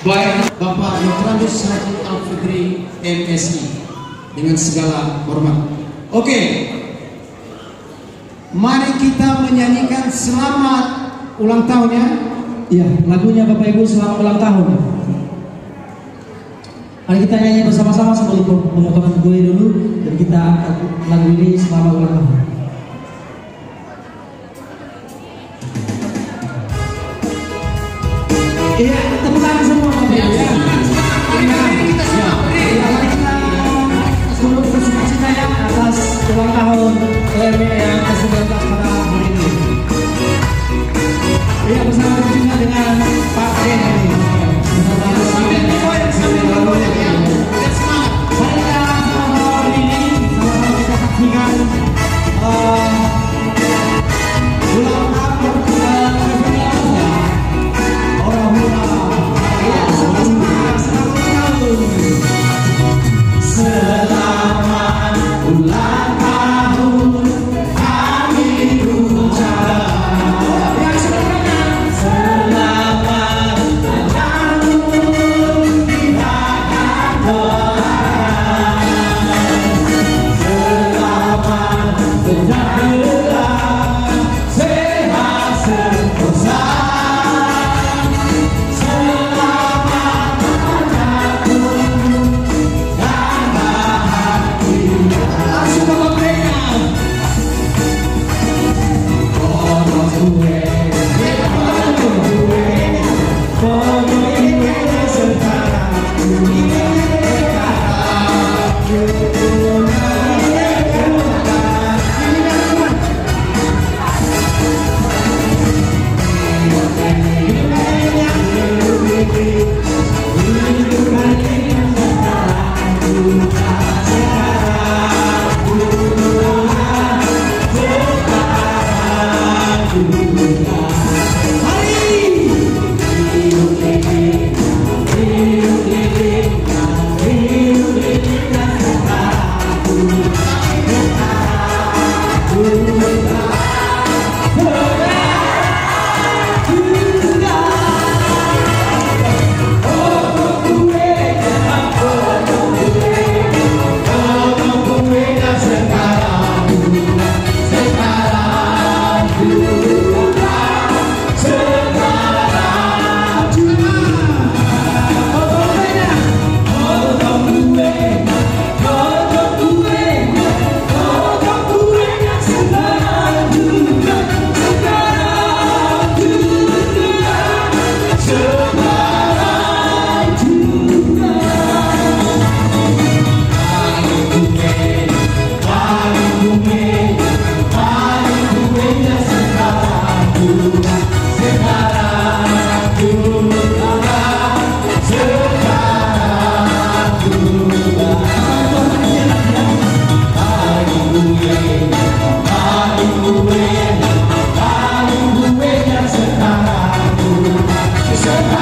Baik, Bapak Nurtanus Haji Al-Fitri MSI, dengan segala hormat. Oke, mari kita menyanyikan selamat ulang tahun ya. Iya, lagunya Bapak Ibu selamat ulang tahun. Mari kita nyanyi bersama-sama sebelum pemotongan kue dulu, dan kita angkat lagu ini selamat ulang tahun. Iya, tepuk tangan semua Bapak Ibu ya. Sebelum bersukacita ya atas ulang tahun OME yang ke-19 pada hari ini. Iya, bersama juga dengan Pak Den. Sekarang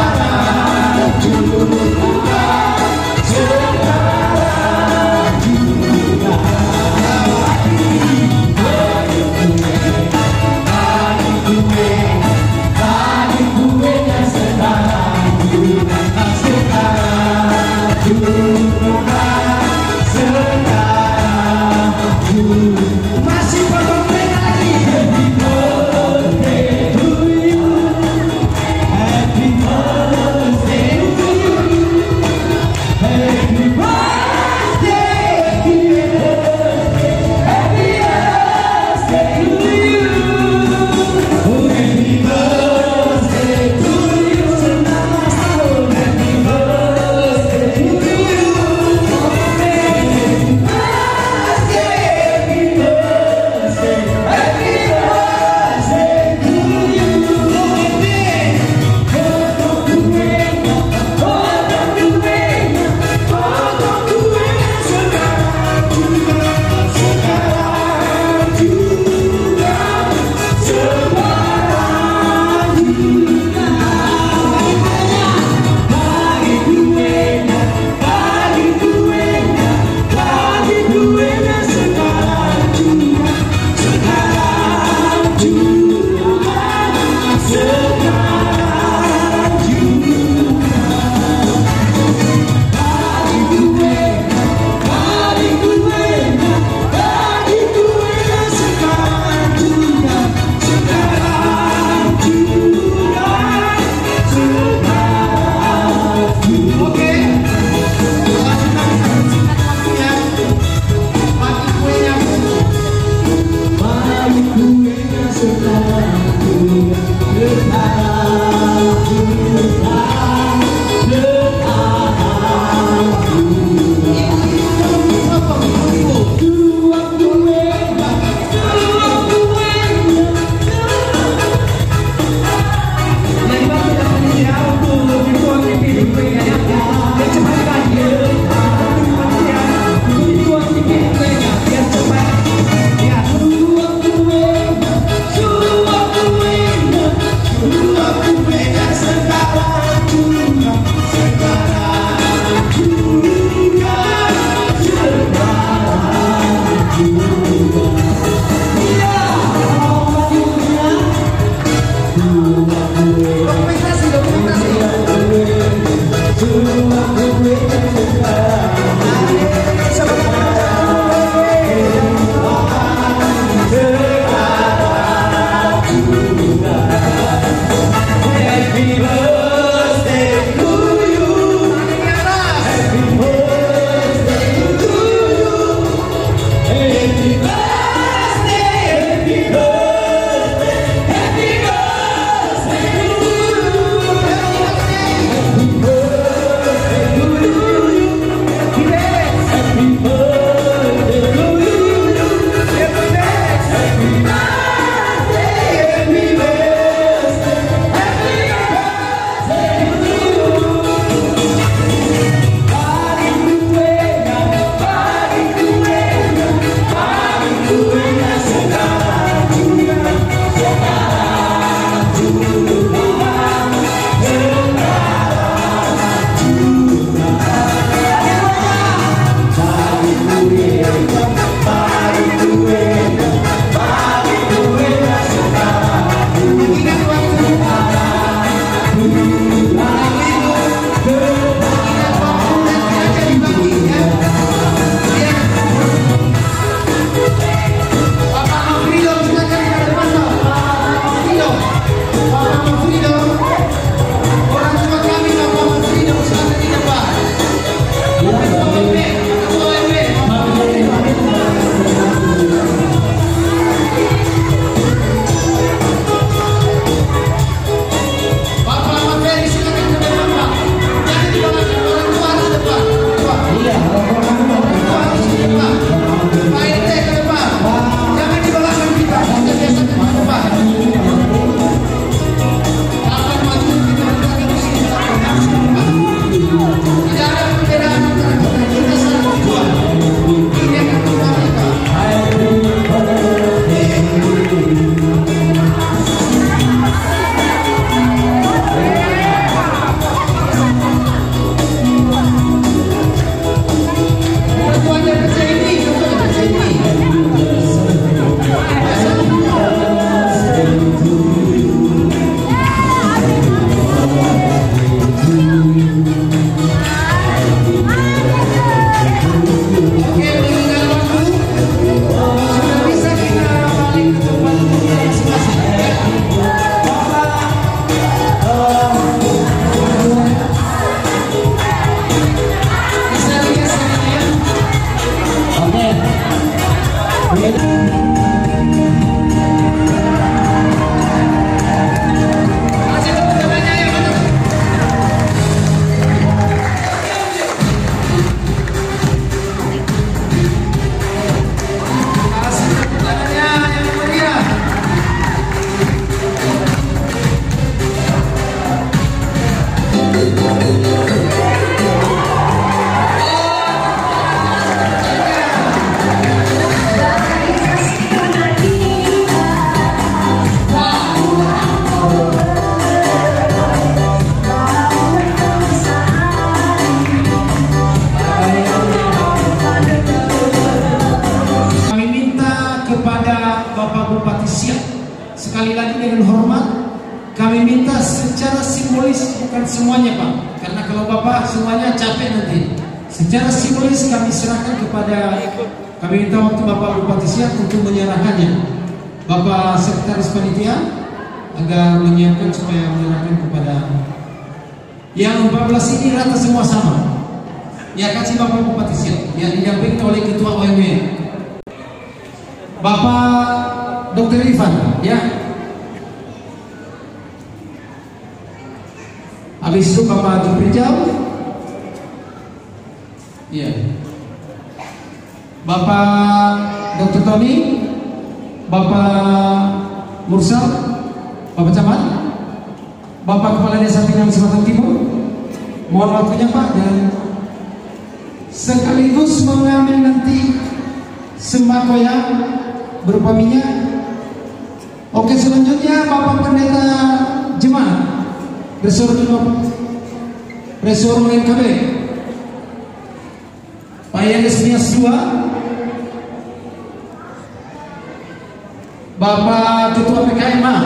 dengan hormat, kami minta secara simbolis, bukan semuanya Pak, karena kalau Bapak semuanya capek nanti. Secara simbolis kami serahkan kepada, kami minta waktu Bapak Bupati siap untuk menyerahkannya. Bapak Sekretaris Panitia agar menyiapkan supaya menyerahkan kepada yang 14 ini rata semua sama. Ya kasih Bapak Bupati siap, yang didampingi oleh Ketua OMW Bapak Dr. Irfan, ya. Habis itu Bapak Juprijal, ya. Bapak Dr. Tony, Bapak Mursal, Bapak Camat, Bapak Kepala Desa Pinang Selatan Timur. Mohon waktunya Pak, dan sekaligus mengambil nanti sembako yang berupa minyak. Oke, selanjutnya Bapak Pendeta Jemaat Resor UNKB Pak Yanes Nias II, Bapak Ketua PKMA,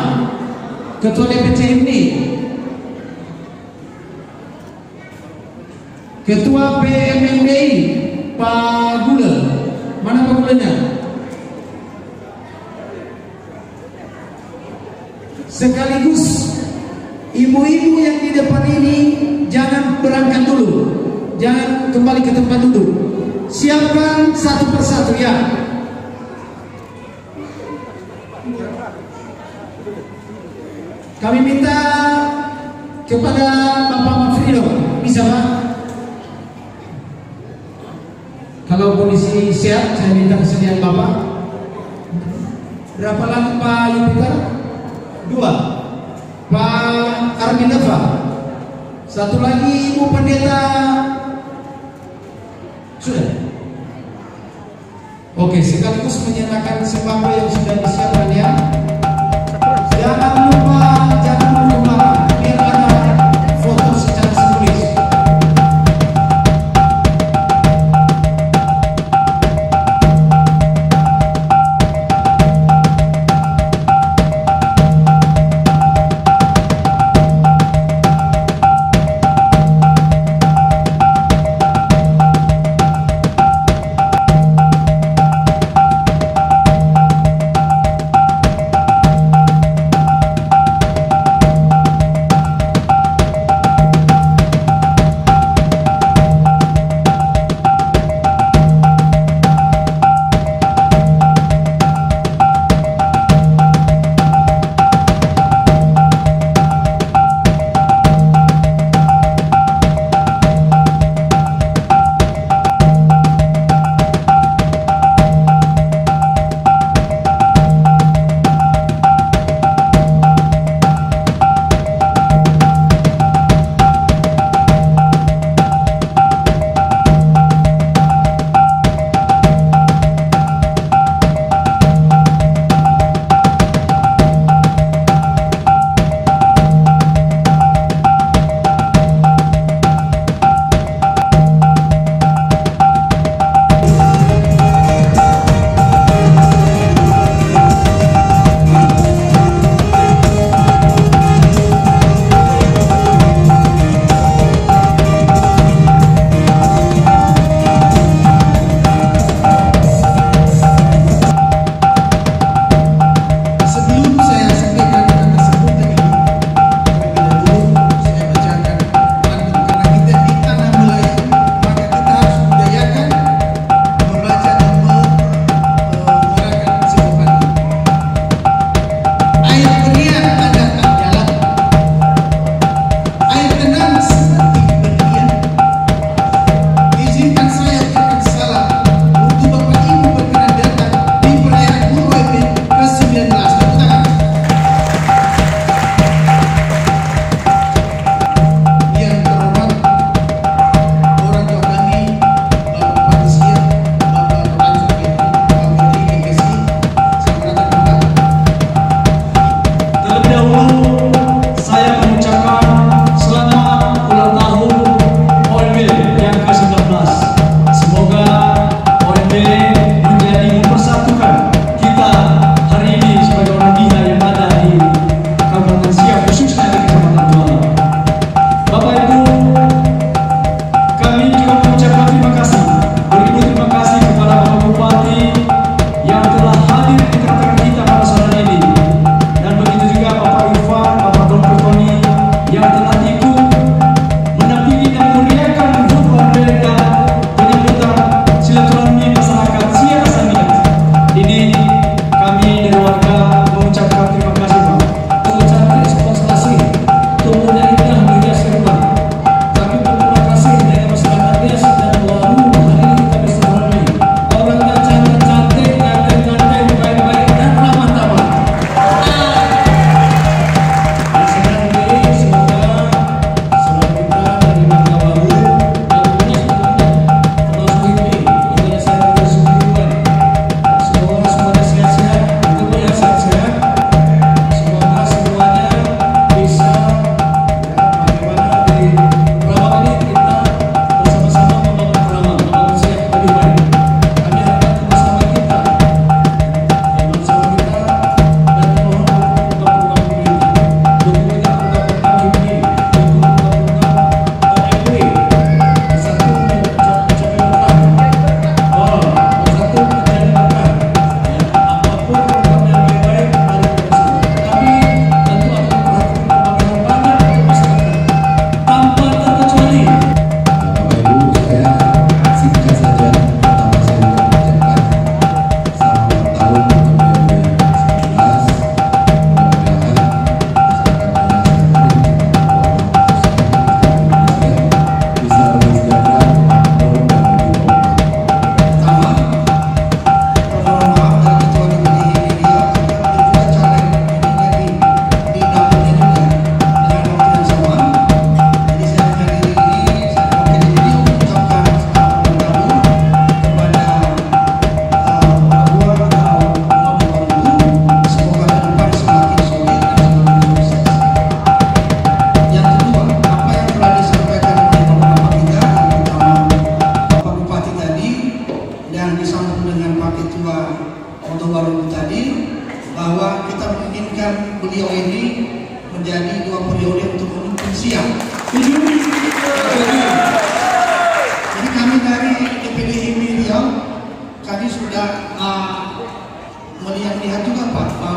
Ketua DPC ini, Ketua PMMDI Pak Gula. Mana Pak Gulanya? Sekaligus ibu-ibu yang di depan ini jangan berangkat dulu, jangan kembali ke tempat duduk. Siapkan satu persatu ya. Kami minta kepada Bapak Mafrido, bisa Pak? Kalau kondisi sehat, saya minta kesediaan Bapak. Berapa lagi Pak Yupiter? 2. Pak Arminova. 1 lagi Ibu Pendeta. Sudah. Oke, sekaligus menyerahkan sembako yang sudah disiapkan ya. Jangan lupa biar ada foto secara simbolis.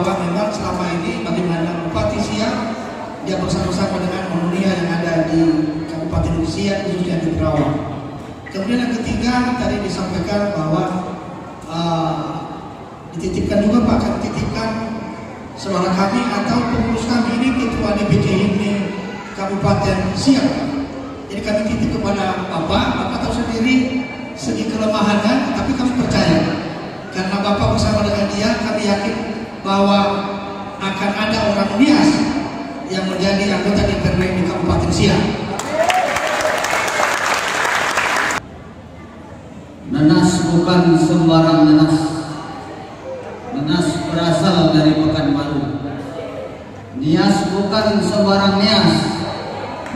bahwa memang selama ini bagaimana Bupati Siak dia bersama-sama dengan Munia yang ada di Kabupaten Siak khususnya di Perawang. Kemudian yang ketiga tadi disampaikan bahwa dititipkan juga Pak, kami titipkan saudara kami atau pengurus kami ini ketua DPC ini Kabupaten Siak. Jadi kami titip kepada Bapak tahu sendiri segi kelemahannya, tapi kami percaya karena Bapak bersama dengan dia, kami yakin bahwa akan ada orang Nias yang menjadi anggota DPRD di Kabupaten Siak. Nanas bukan sembarang nanas. Nanas berasal dari Pekanbaru. Nias bukan sembarang nias.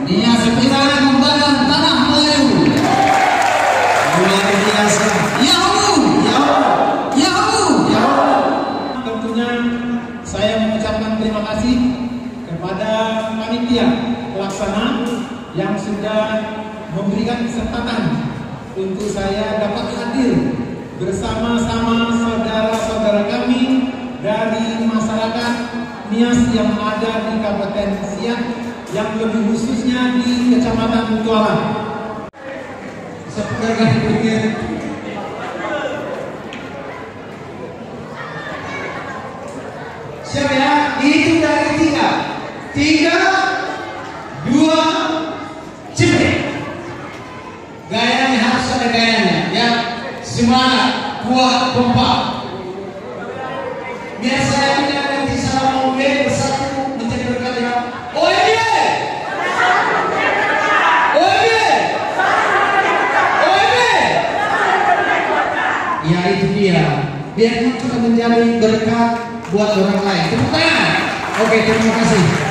Nias kita membangun tanah Melayu. Luar biasa. Tentunya saya mengucapkan terima kasih kepada panitia pelaksana yang sudah memberikan kesempatan untuk saya dapat hadir bersama-sama saudara-saudara kami dari masyarakat Nias yang ada di Kabupaten Siak, yang lebih khususnya di Kecamatan Mutuala. Sepedagang berpikir siap ya, itu dari 3, 2, cepet. Gayanya harus ada gayanya ya, semangat, kuat, kompak. Biar saya tidak nanti salah mau bersatu menjadi berkata OMB, OMB, OMB. Ya itu dia, biar kita menjadi berkat buat orang lain. Tepuk tangan. Oke, terima kasih.